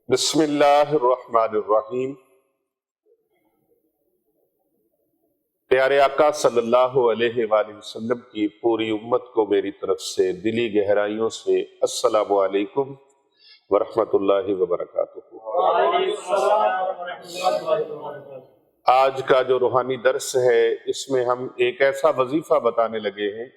بسم اللہ الرحمن الرحیم۔ پیارے آقا صلی اللہ علیہ وآلہ وسلم کی پوری امت کو میری طرف سے دلی گہرائیوں سے السلام علیکم ورحمۃ اللہ وبرکاتہ۔ آج کا جو روحانی درس ہے اس میں ہم ایک ایسا وظیفہ بتانے لگے ہیں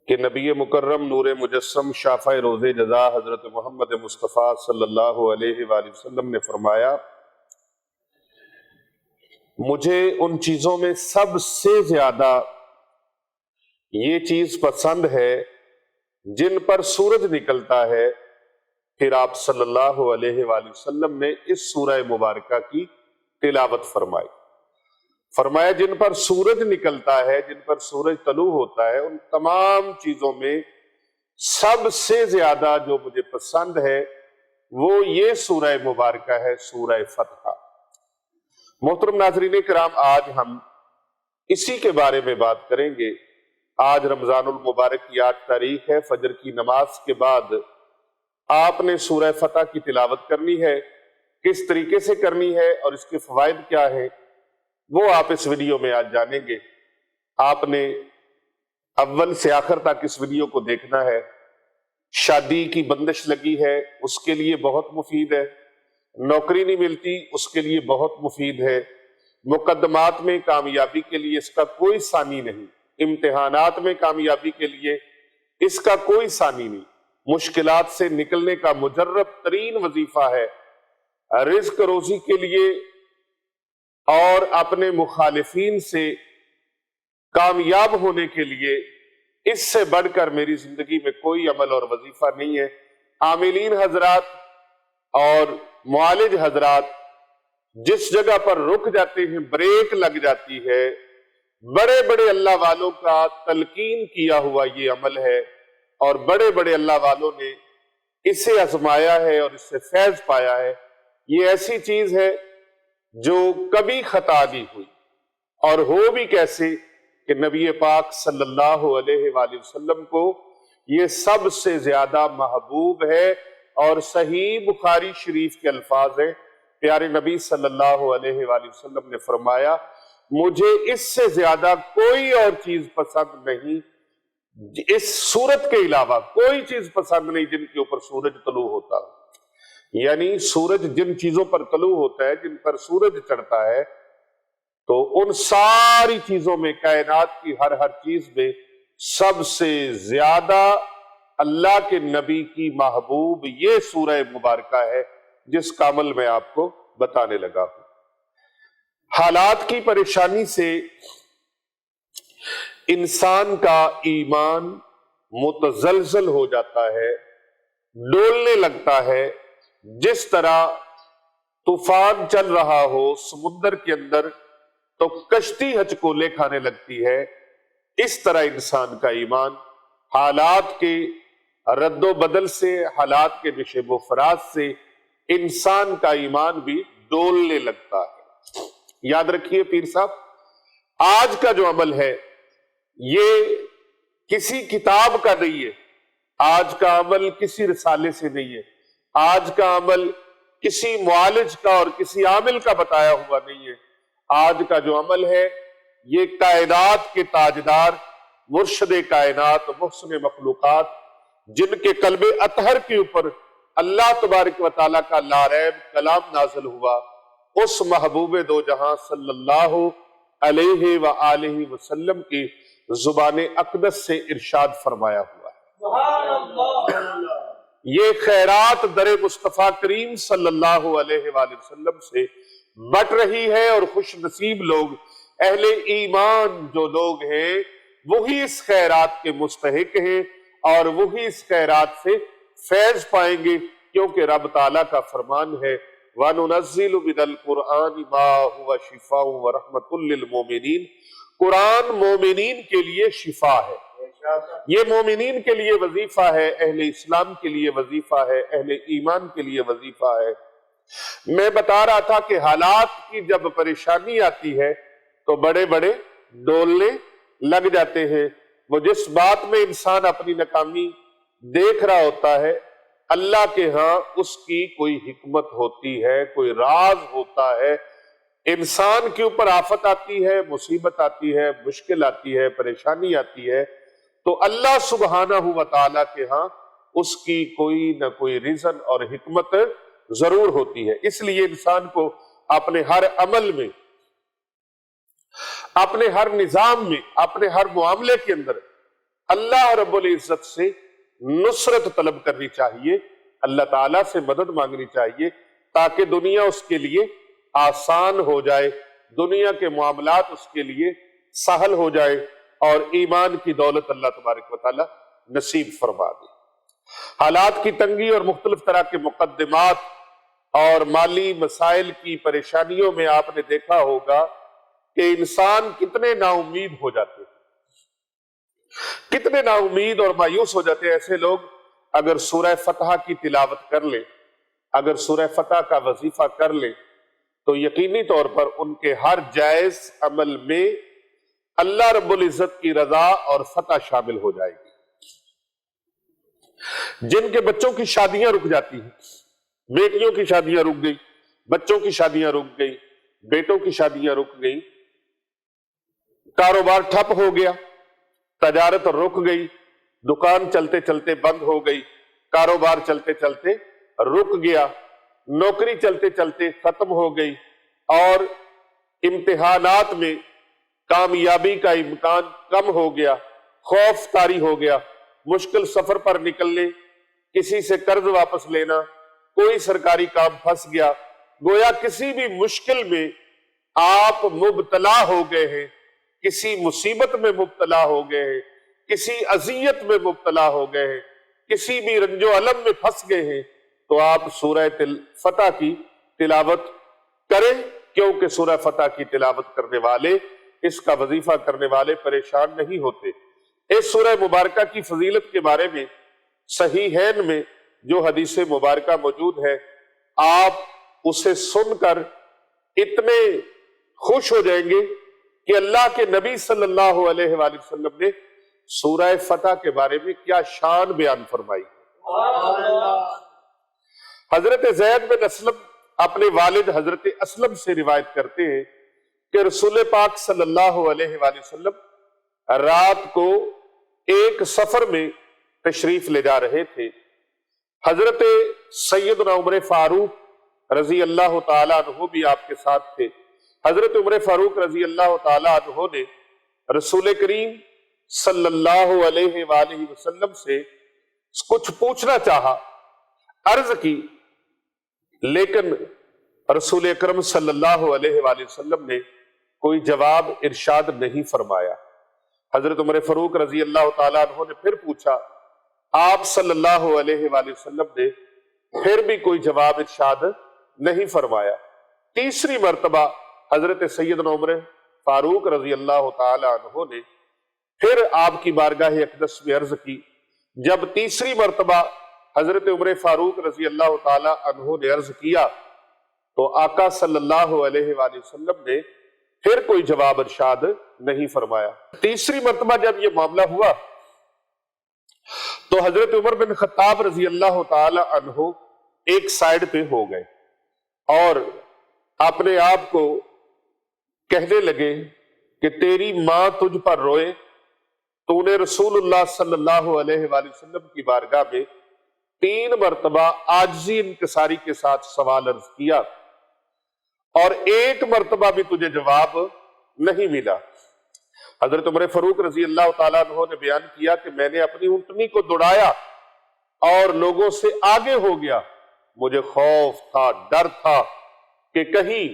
کہ نبی مکرم نور مجسم شافع روز جزا حضرت محمد مصطفیٰ صلی اللہ علیہ وآلہ وسلم نے فرمایا، مجھے ان چیزوں میں سب سے زیادہ یہ چیز پسند ہے جن پر سورج نکلتا ہے۔ پھر آپ صلی اللہ علیہ وآلہ وسلم نے اس سورہ مبارکہ کی تلاوت فرمائی۔ فرمایا جن پر سورج نکلتا ہے، جن پر سورج طلوع ہوتا ہے، ان تمام چیزوں میں سب سے زیادہ جو مجھے پسند ہے وہ یہ سورہ مبارکہ ہے، سورہ فتح۔ محترم ناظرین کرام، آج ہم اسی کے بارے میں بات کریں گے۔ آج رمضان المبارک کی 8 تاریخ ہے۔ فجر کی نماز کے بعد آپ نے سورہ فتح کی تلاوت کرنی ہے۔ کس طریقے سے کرنی ہے اور اس کے فوائد کیا ہیں وہ آپ اس ویڈیو میں آج جانیں گے۔ آپ نے اول سے آخر تک اس ویڈیو کو دیکھنا ہے۔ شادی کی بندش لگی ہے، اس کے لیے بہت مفید ہے۔ نوکری نہیں ملتی، اس کے لیے بہت مفید ہے۔ مقدمات میں کامیابی کے لیے اس کا کوئی ثانی نہیں۔ امتحانات میں کامیابی کے لیے اس کا کوئی ثانی نہیں۔ مشکلات سے نکلنے کا مجرب ترین وظیفہ ہے۔ رزق روزی کے لیے اور اپنے مخالفین سے کامیاب ہونے کے لیے اس سے بڑھ کر میری زندگی میں کوئی عمل اور وظیفہ نہیں ہے۔ عاملین حضرات اور معالج حضرات جس جگہ پر رک جاتے ہیں، بریک لگ جاتی ہے، بڑے بڑے اللہ والوں کا تلقین کیا ہوا یہ عمل ہے اور بڑے بڑے اللہ والوں نے اسے آزمایا ہے اور اس سے فیض پایا ہے۔ یہ ایسی چیز ہے جو کبھی خطا نہیں ہوئی، اور ہو بھی کیسے کہ نبی پاک صلی اللہ علیہ وآلہ وسلم کو یہ سب سے زیادہ محبوب ہے۔ اور صحیح بخاری شریف کے الفاظ ہیں، پیارے نبی صلی اللہ علیہ وآلہ وسلم نے فرمایا، مجھے اس سے زیادہ کوئی اور چیز پسند نہیں، اس سورت کے علاوہ کوئی چیز پسند نہیں جن کے اوپر سورج طلوع ہوتا ہے۔ یعنی سورج جن چیزوں پر طلوع ہوتا ہے، جن پر سورج چڑھتا ہے، تو ان ساری چیزوں میں، کائنات کی ہر چیز میں سب سے زیادہ اللہ کے نبی کی محبوب یہ سورہ مبارکہ ہے جس کا عمل میں آپ کو بتانے لگا ہوں۔ حالات کی پریشانی سے انسان کا ایمان متزلزل ہو جاتا ہے، ڈولنے لگتا ہے۔ جس طرح طوفان چل رہا ہو سمندر کے اندر تو کشتی ہچکولے کھانے لگتی ہے، اس طرح انسان کا ایمان حالات کے رد و بدل سے، حالات کے نشیب و فراز سے انسان کا ایمان بھی ڈولنے لگتا ہے۔ یاد رکھیے پیر صاحب، آج کا جو عمل ہے یہ کسی کتاب کا نہیں ہے، آج کا عمل کسی رسالے سے نہیں ہے، آج کا عمل کسی معالج کا اور کسی عامل کا بتایا ہوا نہیں ہے۔ آج کا جو عمل ہے یہ کائنات کے تاجدار، مرشد کائنات، محسن مخلوقات، جن کے قلب اطہر کے اوپر اللہ تبارک و تعالیٰ کا لاریب کلام نازل ہوا، اس محبوب دو جہاں صلی اللہ علیہ وآلہ وسلم کی زبان اقدس سے ارشاد فرمایا ہوا ہے۔ سبحان اللہ۔ یہ خیرات در مصطفیٰ کریم صلی اللہ علیہ وآلہ وسلم سے بٹ رہی ہے، اور خوش نصیب لوگ، اہل ایمان جو لوگ ہیں، وہی اس خیرات کے مستحق ہیں اور وہی اس خیرات سے فیض پائیں گے، کیونکہ رب تعالیٰ کا فرمان ہے، وَنُنَزِّلُ مِنَ الْقُرْآنِ مَا هُوَ شِفَاءٌ وَرَحْمَةٌ لِّلْمُؤْمِنِينَ۔ قرآن مومنین کے لیے شفا ہے، یہ مومنین کے لیے وظیفہ ہے، اہل اسلام کے لیے وظیفہ ہے، اہل ایمان کے لیے وظیفہ ہے۔ میں بتا رہا تھا کہ حالات کی جب پریشانی آتی ہے تو بڑے بڑے ڈولنے لگ جاتے ہیں۔ وہ جس بات میں انسان اپنی ناکامی دیکھ رہا ہوتا ہے، اللہ کے ہاں اس کی کوئی حکمت ہوتی ہے، کوئی راز ہوتا ہے۔ انسان کے اوپر آفت آتی ہے، مصیبت آتی ہے، مشکل آتی ہے، پریشانی آتی ہے، تو اللہ سبحانہ و تعالیٰ کے ہاں اس کی کوئی نہ کوئی ریزن اور حکمت ضرور ہوتی ہے۔ اس لیے انسان کو اپنے ہر عمل میں، اپنے ہر نظام میں، اپنے ہر معاملے کے اندر اللہ رب العزت سے نصرت طلب کرنی چاہیے، اللہ تعالیٰ سے مدد مانگنی چاہیے، تاکہ دنیا اس کے لیے آسان ہو جائے، دنیا کے معاملات اس کے لیے سہل ہو جائے، اور ایمان کی دولت اللہ تبارک و تعالیٰ نصیب فرما دے۔ حالات کی تنگی اور مختلف طرح کے مقدمات اور مالی مسائل کی پریشانیوں میں آپ نے دیکھا ہوگا کہ انسان کتنے نا امید ہو جاتے ہیں، کتنے نا امید اور مایوس ہو جاتے ہیں۔ ایسے لوگ اگر سورہ فتح کی تلاوت کر لیں، اگر سورہ فتح کا وظیفہ کر لیں، تو یقینی طور پر ان کے ہر جائز عمل میں اللہ رب العزت کی رضا اور فتح شامل ہو جائے گی۔ جن کے بچوں کی شادیاں رک جاتی ہیں، بیٹیوں کی شادیاں رک گئی، بچوں کی شادیاں رک گئی، بیٹوں کی شادیاں رک گئی، کاروبار ٹھپ ہو گیا، تجارت رک گئی، دکان چلتے چلتے بند ہو گئی، کاروبار چلتے چلتے رک گیا، نوکری چلتے چلتے ختم ہو گئی، اور امتحانات میں کامیابی کا امکان کم ہو گیا، خوف طاری ہو گیا، مشکل سفر پر نکلنے، کسی سے قرض واپس لینا، کوئی سرکاری کام پھنس گیا، گویا کسی بھی مشکل میں آپ مبتلا ہو گئے ہیں، کسی مصیبت میں مبتلا ہو گئے ہیں، کسی اذیت میں مبتلا ہو گئے ہیں، کسی بھی رنج و الم میں پھنس گئے ہیں، تو آپ سورہ فتح کی تلاوت کریں، کیونکہ سورہ فتح کی تلاوت کرنے والے، اس کا وظیفہ کرنے والے پریشان نہیں ہوتے۔ اس سورہ مبارکہ کی فضیلت کے بارے میں صحیحین میں جو حدیث مبارکہ موجود ہے، آپ اسے سن کر اتنے خوش ہو جائیں گے کہ اللہ کے نبی صلی اللہ علیہ وآلہ وسلم نے سورہ فتح کے بارے میں کیا شان بیان فرمائی۔ حضرت زید بن اسلم اپنے والد حضرت اسلم سے روایت کرتے ہیں کہ رسول پاک صلی اللہ علیہ وآلہ وسلم رات کو ایک سفر میں تشریف لے جا رہے تھے۔ حضرت سیدنا عمر فاروق رضی اللہ تعالیٰ عنہ بھی آپ کے ساتھ تھے۔ حضرت عمر فاروق رضی اللہ تعالیٰ عنہ نے رسول کریم صلی اللہ علیہ وآلہ وسلم سے کچھ پوچھنا چاہا، عرض کی، لیکن رسول اکرم صلی اللہ علیہ وآلہ وسلم نے کوئی جواب ارشاد نہیں فرمایا۔ حضرت عمر فاروق رضی اللہ تعالیٰ عنہ نے پھر پوچھا، آپ صلی اللہ علیہ وآلہ وسلم نے پھر بھی کوئی جواب ارشاد نہیں فرمایا۔ تیسری مرتبہ حضرت سیدنا عمر فاروق رضی اللہ تعالیٰ عنہ نے پھر آپ کی بارگاہ اقدس میں عرض کی۔ جب تیسری مرتبہ حضرت عمر فاروق رضی اللہ تعالیٰ عنہ نے عرض کیا تو آقا صلی اللہ علیہ وآلہ وسلم نے پھر کوئی جواب ارشاد نہیں فرمایا۔ تیسری مرتبہ جب یہ معاملہ ہوا تو حضرت عمر بن خطاب رضی اللہ تعالیٰ عنہ ایک سائیڈ پہ ہو گئے اور اپنے آپ کو کہنے لگے کہ تیری ماں تجھ پر روئے، تو نے رسول اللہ صلی اللہ علیہ وآلہ وسلم کی بارگاہ میں 3 مرتبہ عاجزی انکساری کے ساتھ سوال عرض کیا اور 1 مرتبہ بھی تجھے جواب نہیں ملا۔ حضرت عمر فاروق رضی اللہ تعالیٰ عنہ نے بیان کیا کہ میں نے اپنی اونٹنی کو دوڑایا اور لوگوں سے آگے ہو گیا، مجھے خوف تھا، ڈر تھا کہ کہیں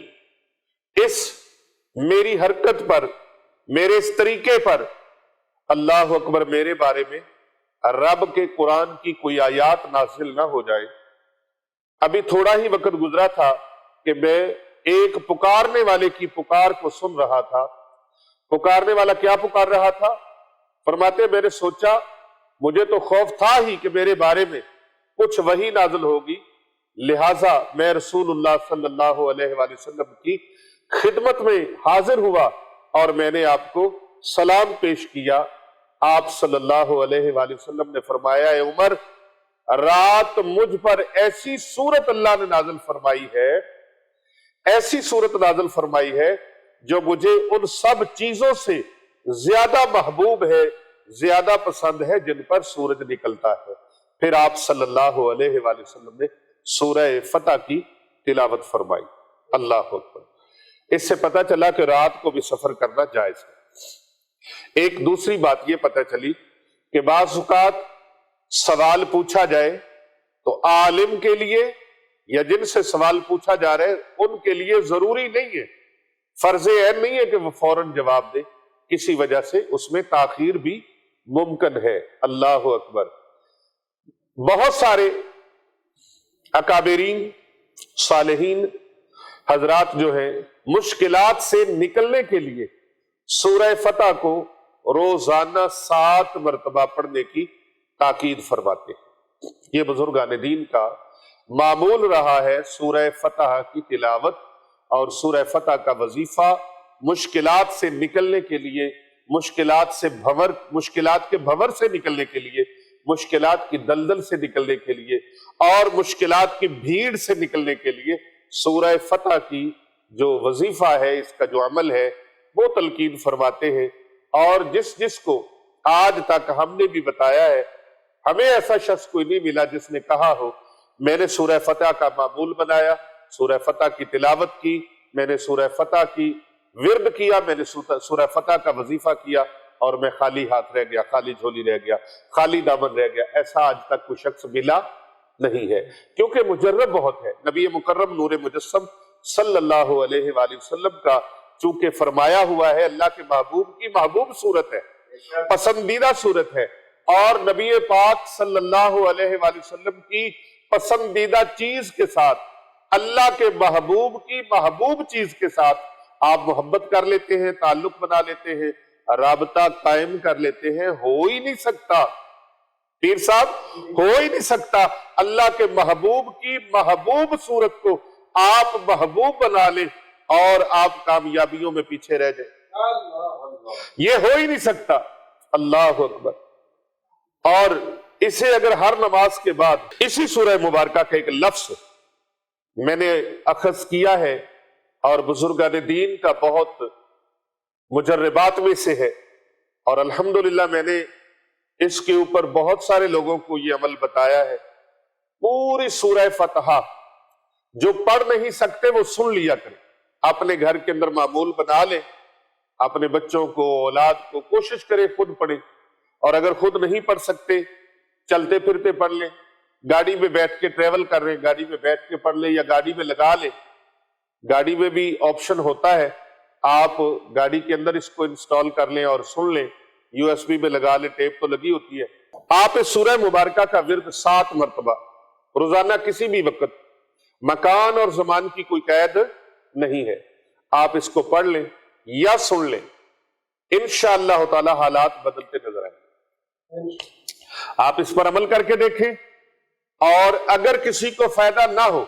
اس میری حرکت پر، میرے اس طریقے پر اللہ اکبر میرے بارے میں رب کے قرآن کی کوئی آیات نازل نہ ہو جائے۔ ابھی تھوڑا ہی وقت گزرا تھا کہ میں ایک پکارنے والے کی پکار کو سن رہا تھا۔ پکارنے والا کیا پکار رہا تھا؟ فرماتے میں نے سوچا مجھے تو خوف تھا ہی کہ میرے بارے میں کچھ وحی نازل ہوگی، لہٰذا میں رسول اللہ صلی اللہ علیہ وآلہ وسلم کی خدمت میں حاضر ہوا اور میں نے آپ کو سلام پیش کیا۔ آپ صلی اللہ علیہ وآلہ وسلم نے فرمایا، اے عمر، رات مجھ پر ایسی صورت اللہ نے نازل فرمائی ہے، ایسی صورت نازل فرمائی ہے جو مجھے ان سب چیزوں سے زیادہ محبوب ہے، زیادہ پسند ہے جن پر سورج نکلتا ہے۔ پھر آپ صلی اللہ علیہ وآلہ وسلم نے سورہ فتح کی تلاوت فرمائی۔ اللہ اکبر۔ اس سے پتہ چلا کہ رات کو بھی سفر کرنا جائز ہے۔ ایک دوسری بات یہ پتہ چلی کہ بعض اوقات سوال پوچھا جائے تو عالم کے لیے یا جن سے سوال پوچھا جا رہا ہے ان کے لیے ضروری نہیں ہے، فرض عین نہیں ہے کہ وہ فوراً جواب دے، کسی وجہ سے اس میں تاخیر بھی ممکن ہے۔ اللہ اکبر۔ بہت سارے اکابرین صالحین حضرات جو ہیں مشکلات سے نکلنے کے لیے سورہ فتح کو روزانہ 7 مرتبہ پڑھنے کی تاکید فرماتے ہیں۔ یہ بزرگان دین کا معمول رہا ہے سورہ فتح کی تلاوت اور سورہ فتح کا وظیفہ مشکلات سے نکلنے کے لیے، مشکلات کے بھنور سے نکلنے کے لیے، مشکلات کی دلدل سے نکلنے کے لیے اور مشکلات کی بھیڑ سے نکلنے کے لیے سورہ فتح کی جو وظیفہ ہے، اس کا جو عمل ہے وہ تلقین فرماتے ہیں۔ اور جس کو آج تک ہم نے بھی بتایا ہے، ہمیں ایسا شخص کوئی نہیں ملا جس نے کہا ہو میں نے سورہ فتح کا معمول بنایا، سورہ فتح کی تلاوت کی، میں نے سورہ فتح کی ورد کیا، میں نے سورہ فتح کا وظیفہ کیا اور میں خالی ہاتھ رہ گیا، خالی جھولی رہ گیا، خالی دامن رہ گیا۔ ایسا آج تک کوئی شخص ملا نہیں ہے، کیونکہ مجرب بہت ہے۔ نبی مکرم نور مجسم صلی اللہ علیہ وآلہ وسلم کا چونکہ فرمایا ہوا ہے اللہ کے محبوب کی محبوب صورت ہے، پسندیدہ صورت ہے، اور نبی پاک صلی اللہ علیہ وآلہ وسلم کی پسندیدہ چیز کے ساتھ، اللہ کے محبوب کی محبوب چیز کے ساتھ آپ محبت کر لیتے ہیں، تعلق بنا لیتے ہیں، رابطہ قائم کر لیتے ہیں۔ ہو ہی نہیں سکتا پیر صاحب، ہو ہی نہیں سکتا اللہ کے محبوب کی محبوب صورت کو آپ محبوب بنا لیں اور آپ کامیابیوں میں پیچھے رہ جائیں، یہ ہو ہی نہیں سکتا۔ اللہ اکبر۔ اور اسے اگر ہر نماز کے بعد اسی سورہ مبارکہ کا ایک لفظ میں نے اخذ کیا ہے اور بزرگان دین کا بہت مجربات میں سے ہے، اور الحمدللہ میں نے اس کے اوپر بہت سارے لوگوں کو یہ عمل بتایا ہے۔ پوری سورہ فتح جو پڑھ نہیں سکتے وہ سن لیا کریں، اپنے گھر کے اندر معمول بنا لیں، اپنے بچوں کو، اولاد کو کوشش کریں خود پڑھیں، اور اگر خود نہیں پڑھ سکتے چلتے پھرتے پڑھ لیں، گاڑی میں بیٹھ کے ٹریول کر رہے ہیں گاڑی میں بیٹھ کے پڑھ لیں، یا گاڑی میں لگا لیں، گاڑی میں بھی آپشن ہوتا ہے، آپ گاڑی کے اندر اس کو انسٹال کر لیں اور سن لیں، یو ایس بی میں لگا لیں، ٹیپ تو لگی ہوتی ہے۔ آپ اس سورہ مبارکہ کا ورد 7 مرتبہ روزانہ کسی بھی وقت، مکان اور زمان کی کوئی قید نہیں ہے، آپ اس کو پڑھ لیں یا سن لیں، انشاءاللہ تعالی حالات بدلتے نظر آئیں گے۔ آپ اس پر عمل کر کے دیکھیں، اور اگر کسی کو فائدہ نہ ہو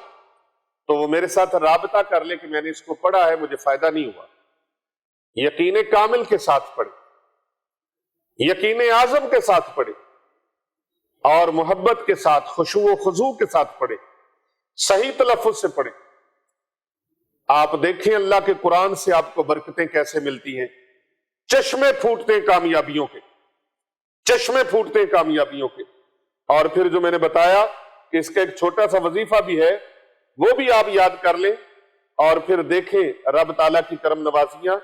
تو وہ میرے ساتھ رابطہ کر لے کہ میں نے اس کو پڑھا ہے مجھے فائدہ نہیں ہوا۔ یقین کامل کے ساتھ پڑھیں، یقین اعظم کے ساتھ پڑھیں، اور محبت کے ساتھ، خشوع و خضوع کے ساتھ پڑھیں، صحیح تلفظ سے پڑھیں۔ آپ دیکھیں اللہ کے قرآن سے آپ کو برکتیں کیسے ملتی ہیں، چشمے پھوٹتے ہیں کامیابیوں کے، چشمے پھوٹتے ہیں کامیابیوں کے۔ اور پھر جو میں نے بتایا کہ اس کا ایک چھوٹا سا وظیفہ بھی ہے، وہ بھی آپ یاد کر لیں، اور پھر دیکھیں رب تعالیٰ کی کرم نوازیاں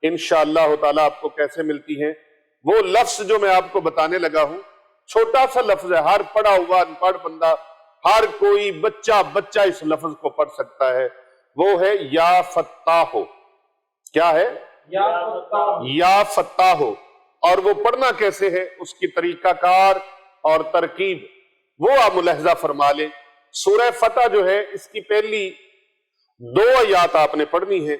انشاءاللہ تعالیٰ آپ کو کیسے ملتی ہیں۔ وہ لفظ جو میں آپ کو بتانے لگا ہوں، چھوٹا سا لفظ ہے، ہر پڑھا ہوا ان پڑھ بندہ، ہر کوئی بچہ اس لفظ کو پڑھ سکتا ہے، وہ ہے یا فتاحو۔ کیا ہے؟ یا فتاحو۔ اور وہ پڑھنا کیسے ہے، اس کی طریقہ کار اور ترکیب وہ آپ ملاحظہ فرما لیں۔ سورہ فتح جو ہے اس کی پہلی 2 آیات آپ نے پڑھنی ہے۔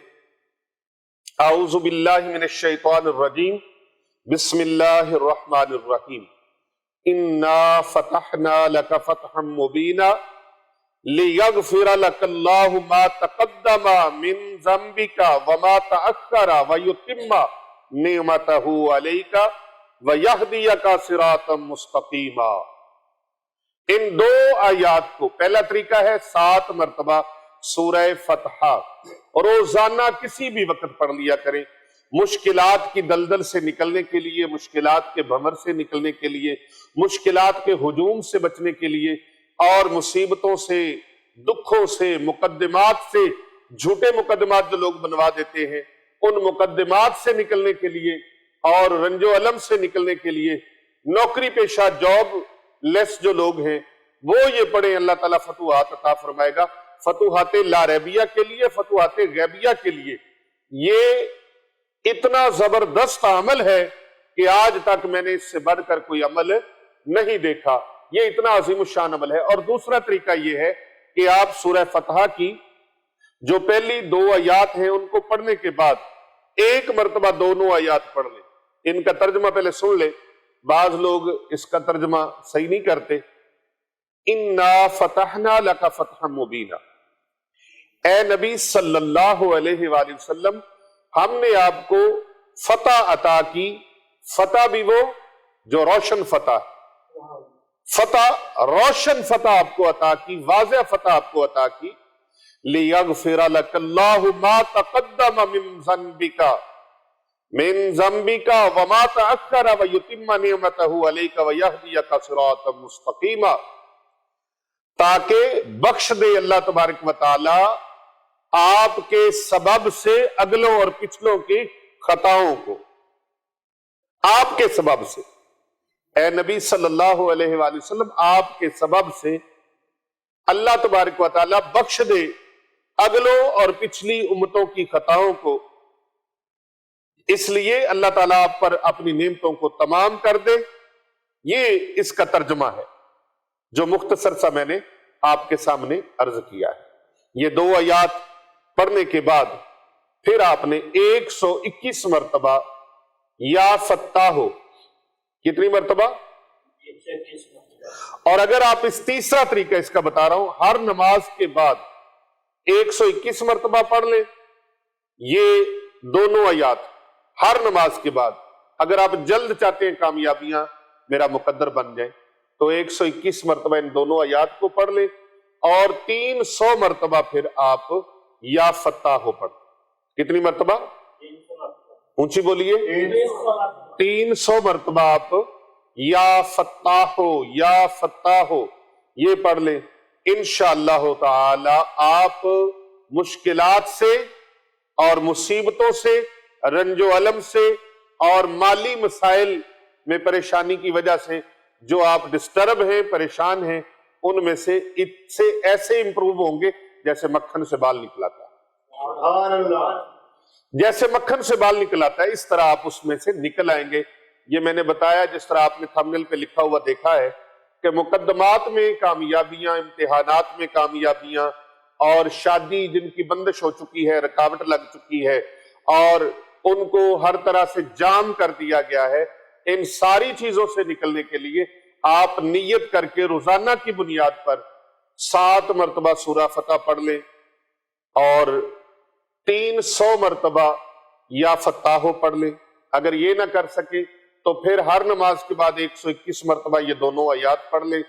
اعوذ باللہ من الشیطان الرجیم، بسم اللہ الرحمن الرحیم، انا فتحنا لک فتحا مبینا لیغفر لک اللہ ما تقدم من ذنبک وما تأخر ویتم نعمتہ علیک ویہدیک صراطا مستقیما۔ ان دو آیات کو، پہلا طریقہ ہے 7 مرتبہ سورہ فتح روزانہ کسی بھی وقت پڑھ لیا کریں، مشکلات کی دلدل سے نکلنے کے لیے، مشکلات کے بھمر سے نکلنے کے لیے، مشکلات کے ہجوم سے بچنے کے لیے، اور مصیبتوں سے، دکھوں سے، مقدمات سے، جھوٹے مقدمات جو لوگ بنوا دیتے ہیں ان مقدمات سے نکلنے کے لیے اور رنج و الم سے نکلنے کے لیے، نوکری پیشہ جاب لیس جو لوگ ہیں وہ یہ پڑھیں، اللہ تعالیٰ فتوحات عطا فرمائے گا، فتوحات لا ریبیہ کے لیے، فتوحات غیبیہ کے لیے۔ یہ اتنا زبردست عمل ہے کہ آج تک میں نے اس سے بڑھ کر کوئی عمل نہیں دیکھا، یہ اتنا عظیم الشان عمل ہے۔ اور دوسرا طریقہ یہ ہے کہ آپ سورہ فتح کی جو پہلی 2 آیات ہیں ان کو پڑھنے کے بعد ایک مرتبہ دونوں آیات پڑھ لیں۔ ان کا ترجمہ پہلے سن لیں، بعض لوگ اس کا ترجمہ صحیح نہیں کرتے۔ اِنَّا فَتَحْنَا لَكَ فَتْحًا مُبِينًا، اے نبی صلی اللہ علیہ وآلہ وسلم ہم نے آپ کو فتح عطا کی، فتح بھی وہ جو روشن فتح ہے، فتح روشن فتح آپ کو عطا کی، واضح فتح آپ کو عطا کی۔ لِيَغْفِرَ لَكَ اللَّهُ مَا تَقَدَّمَ مِن ذَنبِكَ وَمَا تَأَخَّرَ وَيُتِمَّ نِعْمَتَهُ عَلَيْكَ وَيَهْدِيَكَ صِرَاطًا مُسْتَقِيمًا، تاکہ بخش دے اللہ تبارک و تعالی آپ کے سبب سے اگلوں اور پچھلوں کی خطاؤں کو، آپ کے سبب سے، اے نبی صلی اللہ علیہ وآلہ وسلم آپ کے سبب سے اللہ تبارک و تعالی بخش دے اگلوں اور پچھلی امتوں کی خطاؤں کو، اس لیے اللہ تعالیٰ آپ پر اپنی نعمتوں کو تمام کر دے۔ یہ اس کا ترجمہ ہے جو مختصر سا میں نے آپ کے سامنے عرض کیا ہے۔ یہ 2 آیات پڑھنے کے بعد پھر آپ نے 121 مرتبہ یا فتاح ہو، کتنی مرتبہ؟ اور اگر آپ اس تیسرا طریقہ اس کا بتا رہا ہوں، ہر نماز کے بعد 121 مرتبہ پڑھ لیں یہ دونوں آیات ہر نماز کے بعد۔ اگر آپ جلد چاہتے ہیں کامیابیاں میرا مقدر بن جائیں تو 121 مرتبہ ان دونوں آیات کو پڑھ لیں، اور 300 مرتبہ پھر آپ یا فتح ہو پڑھ۔ کتنی مرتبہ؟ اونچی بولیے، 300 مرتبہ آپ یا فتح ہو، یا فتح ہو یہ پڑھ لیں۔ انشاءاللہ تعالی آپ مشکلات سے اور مصیبتوں سے، رنج و الم سے اور مالی مسائل میں پریشانی کی وجہ سے جو آپ ڈسٹرب ہیں، پریشان ہیں، ان میں سے ایسے امپروو ہوں گے جیسے مکھن سے بال نکلاتا ہے۔ سبحان اللہ، جیسے مکھن سے بال نکلاتا ہے اس طرح آپ اس میں سے نکل آئیں گے۔ یہ میں نے بتایا جس طرح آپ نے تھمبنیل پہ لکھا ہوا دیکھا ہے کہ مقدمات میں کامیابیاں، امتحانات میں کامیابیاں، اور شادی جن کی بندش ہو چکی ہے، رکاوٹ لگ چکی ہے اور ان کو ہر طرح سے جام کر دیا گیا ہے، ان ساری چیزوں سے نکلنے کے لیے آپ نیت کر کے روزانہ کی بنیاد پر 7 مرتبہ سورہ فتح پڑھ لیں، اور 300 مرتبہ یا فتح پڑھ لیں۔ اگر یہ نہ کر سکے تو پھر ہر نماز کے بعد 121 مرتبہ یہ دونوں آیات پڑھ لیں،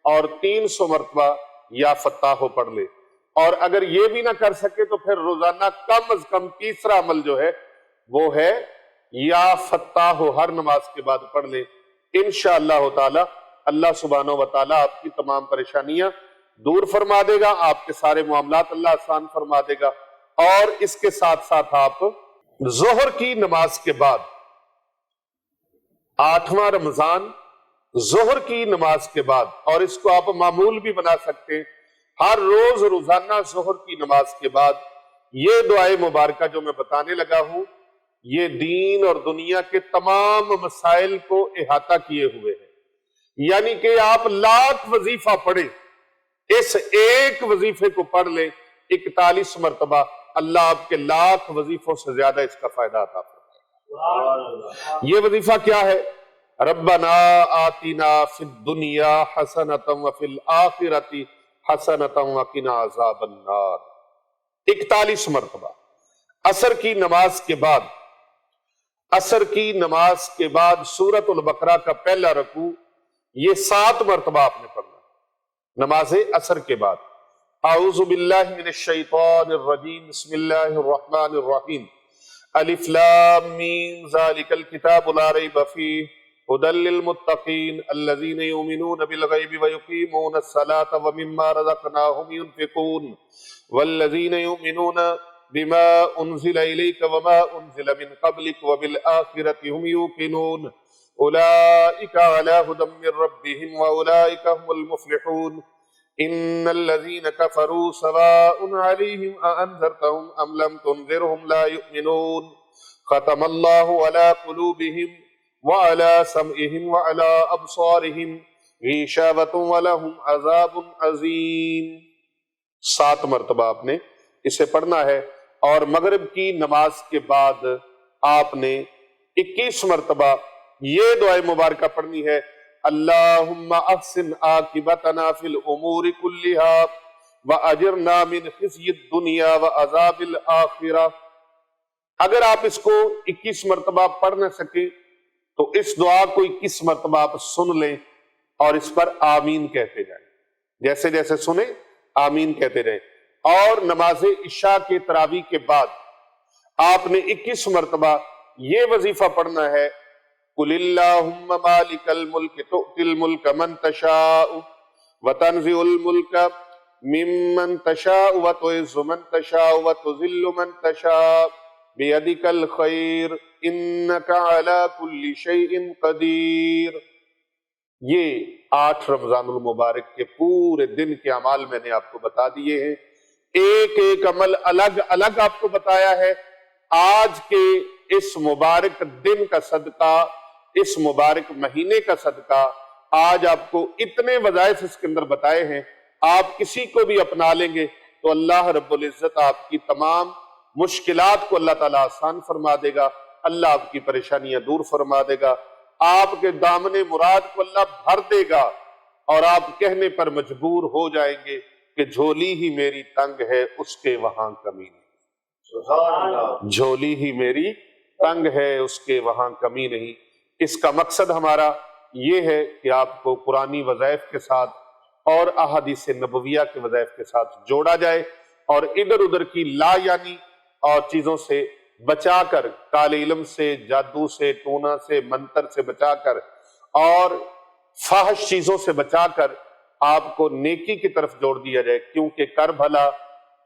اور 300 مرتبہ یا فتح پڑھ لیں۔ اور اگر یہ بھی نہ کر سکے تو پھر روزانہ کم از کم تیسرا عمل جو ہے وہ ہے یا فتح ہر نماز کے بعد پڑھ لیں۔ انشاءاللہ تعالی اللہ سبحانہ و تعالی آپ کی تمام پریشانیاں دور فرما دے گا، آپ کے سارے معاملات اللہ آسان فرما دے گا۔ اور اس کے ساتھ ساتھ آپ ظہر کی نماز کے بعد 8واں رمضان ظہر کی نماز کے بعد، اور اس کو آپ معمول بھی بنا سکتے ہیں، ہر روز روزانہ ظہر کی نماز کے بعد یہ دعائے مبارکہ جو میں بتانے لگا ہوں، یہ دین اور دنیا کے تمام مسائل کو احاطہ کیے ہوئے ہیں۔ یعنی کہ آپ لاکھ وظیفہ پڑھیں، اس ایک وظیفے کو پڑھ لیں 41 مرتبہ، اللہ آپ کے لاکھ وظیفوں سے زیادہ اس کا فائدہ عطا فرمائے۔ یہ وظیفہ کیا ہے؟ ربنا آتنا فی الدنیا حسنۃ وفی الآخرۃ حسنۃ وقنا عذاب النار، 41 مرتبہ۔ عصر کی نماز کے بعد، عصر کی نماز کے بعد سورۃ البقرہ کا پہلا رکوع یہ 7 مرتبہ آپ نے پڑھنا، نماز اثر کے بعد۔ اعوذ باللہ من الشیطان الرجیم، بسم اللہ الرحمن الرحیم، الف لام میم ذالک الکتاب لا ریب فیہ ھدی للمتقین الذین یؤمنون بالغیب ویقیمون الصلاۃ ومما رزقناہم ینفقون والذین یؤمنون بما انزل الیک وما انزل من قبلک وبالآخرۃ هم یوقنون اولئک علی ھدی من ربہم واولئک هم المفلحون ان الذین کفروا سواء علیہم اانذرتہم ام لم تنذرہم لا یؤمنون ختم اللہ علی قلوبہم وعلی سمعہم وعلی ابصارہم غشاوۃ ولہم عذاب عظیم۔ 7 مرتبہ آپ نے اسے پڑھنا ہے، اور مغرب کی نماز کے بعد آپ نے 21 مرتبہ یہ دعائے مبارکہ پڑھنی ہے، اللہم احسن عاقبتنا فی الامور کلہا واجرنا من خزی الدنیا وعذاب الآخرہ۔ اگر آپ اس کو 21 مرتبہ پڑھ نہ سکیں تو اس دعا کو 21 مرتبہ آپ سن لیں اور اس پر آمین کہتے جائیں، جیسے جیسے سنیں آمین کہتے رہیں۔ اور نماز عشاء کے تراویح کے بعد آپ نے 21 مرتبہ یہ وظیفہ پڑھنا ہے، قل اللہم مالک الملک تؤتی الملک من تشاء وتنزع الملک ممن تشاء وتعز من تشاء وتذل من تشاء بیدک الخیر انک علی کل شیء قدیر۔ یہ 8 رمضان المبارک کے پورے دن کے اعمال میں نے آپ کو بتا دیے ہیں، ایک ایک عمل الگ الگ آپ کو بتایا ہے۔ آج کے اس مبارک دن کا صدقہ، اس مبارک مہینے کا صدقہ، آج آپ کو اتنے وظائف اس کے اندر بتائے ہیں، آپ کسی کو بھی اپنا لیں گے تو اللہ رب العزت آپ کی تمام مشکلات کو اللہ تعالیٰ آسان فرما دے گا، اللہ آپ کی پریشانیاں دور فرما دے گا، آپ کے دامن مراد کو اللہ بھر دے گا، اور آپ کہنے پر مجبور ہو جائیں گے کہ جھولی ہی میری تنگ ہے اس کے وہاں کمی نہیں، جھولی ہی میری تنگ ہے اس کے وہاں کمی نہیں۔ اس کا مقصد ہمارا یہ ہے کہ آپ کو قرآنی وظائف کے ساتھ اور احادیث نبویہ کے وظائف کے ساتھ جوڑا جائے، اور ادھر ادھر کی لا یعنی اور چیزوں سے بچا کر، کالے علم سے، جادو سے، ٹونا سے، منتر سے بچا کر، اور فاحش چیزوں سے بچا کر آپ کو نیکی کی طرف جوڑ دیا جائے، کیونکہ کر بھلا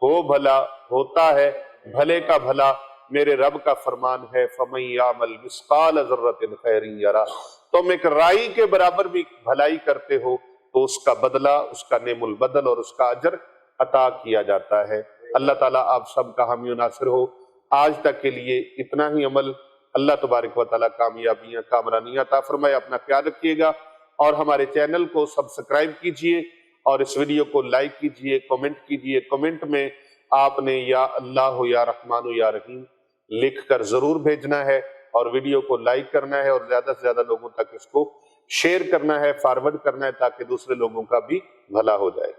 ہو بھلا ہوتا ہے بھلے کا بھلا، میرے رب کا فرمان ہے فَمَن يَعْمَلْ مِثْقَالَ ذَرَّةٍ خَيْرٍ يَرَهُ۔ تم ایک رائی کے برابر بھی بھلائی کرتے ہو تو اس کا بدلہ، اس کا نعم البدل اور اس کا اجر عطا کیا جاتا ہے۔ اللہ تعالیٰ آپ سب کا حامی و ناصر ہو۔ آج تک کے لیے اتنا ہی عمل۔ اللہ تبارک و تعالیٰ کامیابیاں کامرانیاں عطا فرمائے۔ اپنا خیال رکھیے گا، اور ہمارے چینل کو سبسکرائب کیجئے، اور اس ویڈیو کو لائک کیجئے، کمنٹ کیجئے۔ کمنٹ میں آپ نے یا اللہ ہو یا رحمان ہو یا رحیم لکھ کر ضرور بھیجنا ہے، اور ویڈیو کو لائک کرنا ہے، اور زیادہ سے زیادہ لوگوں تک اس کو شیئر کرنا ہے، فارورڈ کرنا ہے، تاکہ دوسرے لوگوں کا بھی بھلا ہو جائے۔